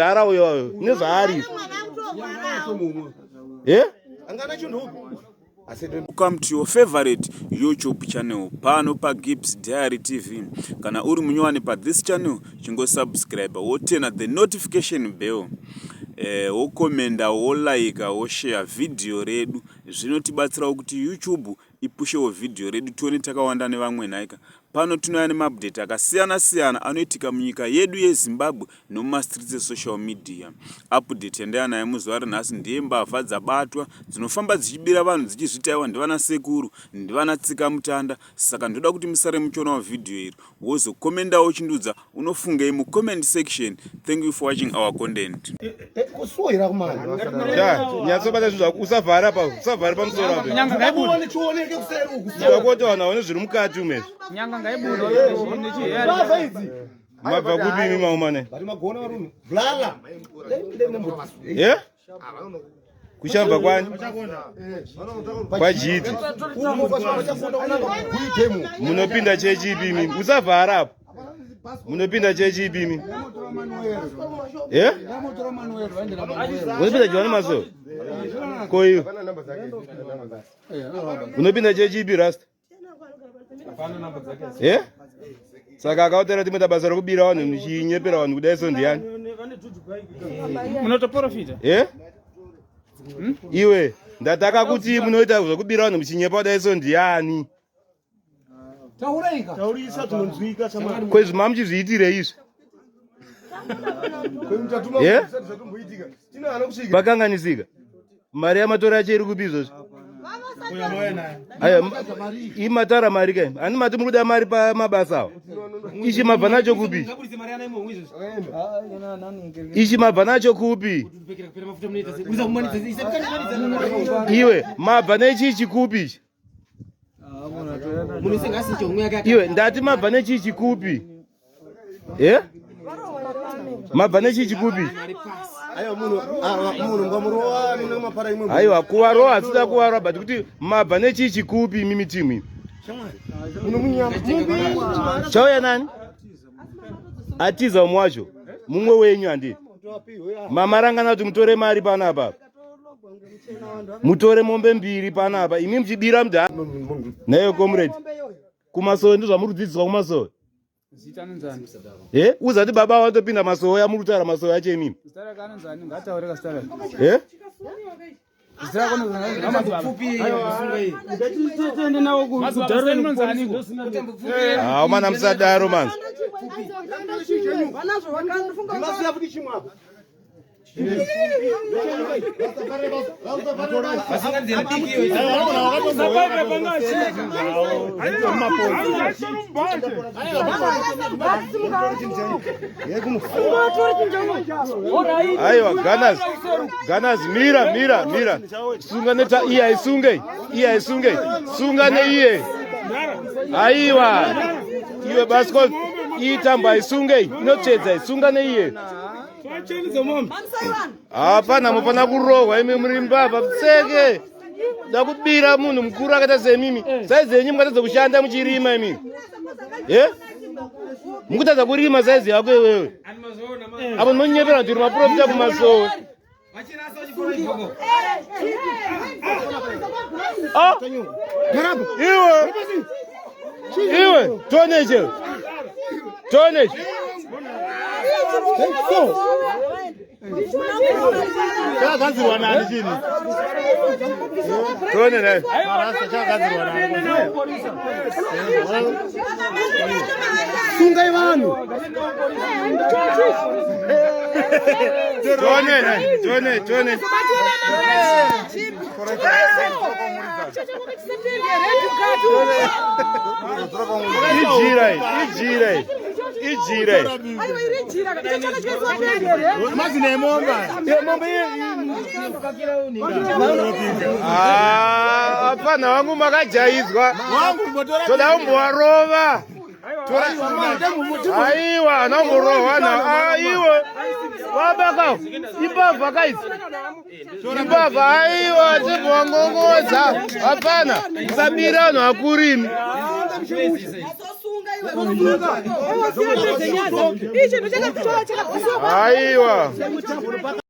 Dara uyo nezari. Welcome to your favorite YouTube channel pano pa Gibbs Diary TV. Kana uri munyowani pa this channel chingo subscribe wotena the notification bell. Wo komenda, wo like, wo share video redu zvinotibatsira kuti YouTube ipushe wo video redu tione takawanda nevamwe naika. Pano tunoyane mabdate akasiyana anoitika munyika yedu yeZimbabwe nomuma streets social media. Update ndeyana yemuzuva ranhasi ndiye mbavha dzabatwa dzinofamba dzichibira vanhu dzichizvitaiwa ndivana sekuru ndivana tsika mutanda. Saka ndoda kuti musare muchiona wa video iri wozokomenda uchindudza unofungei mu comment section. Thank you for watching our content. Kusoira kumana. Nyatsobata zvinhu usavhara pa musoro apo. Nyanga ngaibuda. Chioneke kuseri uku. Ndakoti vanhu vaone zviri mukati umezvo. Nyanga ngaibuda nechi. Mabva kupi imi maumane? Bari magona varume. Blala. Kuchamba kwani? Kwajiti. Munopinda chechi imi. Usavhara apo. Munopinda chechi imi. Unopinda John Maso? Koyo. Unopinda chechi ipi rasta? Saka akautera timwe basa rokubira vanhu muchinyepera vanhu kudai so ndiani? Munotoprofita? Iwe ndataka kuti munoita zvokubira vanhu muchinyepa kudai so ndiani? Taurisa tunonzwika chamari. Kwezvi mamuchizviitire izvi? Pakanganisika. Mari yamatora yacho iri kupi izvozvi? Imatara mari kai? Ani mati muruda mari pamabasa awo? Ichi mabva nacho kupi? Ichi mabva nacho kupi? Iwe mabva nechichi kupi ichi? Iwe ndati mabva nechichi kupi? Mabva nechichi kupi? Aiwa kuwaroa asida kuwaroa but kuti mabva nechichi kupi mimi timu chauya nani atiza mwacho mumwe wenyu handi mamarangana kuti mutore mari panapa mutore mombe mbiri panapa imi mchibira mda nayo comrade kumasowe ndizva murudzidziswa kumasowe uzati baba watopinda masowe amurutara masowe acho imimi mana musadaro manzi aiwa ganas mira sunga neta iya isunge sunga ne iye aiwa iwe basko itamba isunge inochedza isunga ne iye hapana mufana kurohwa imi muri mbavha pseke ndakubira munhu mukuru akaita semimi saizi yenyu mukatadza kushanda muchirima imimi mukutadza kurima saizi yako iwewe apo ndinonyepera kuti uri maprofita kumasowe iwe toneche chakagadzirwa nani chini? Tone naye. Marasta chakagadzirwa nani? Sungai vanhu. Tone naye, tone. Ijire. Mazine momba. Hapana wangu makajaizwa. Toda umbowarova. Aiwa namborova aiwa. Wabaka ibava guys. Ibava aiwa tibongongoza. Hapana sabirano akurimi. Aiwa.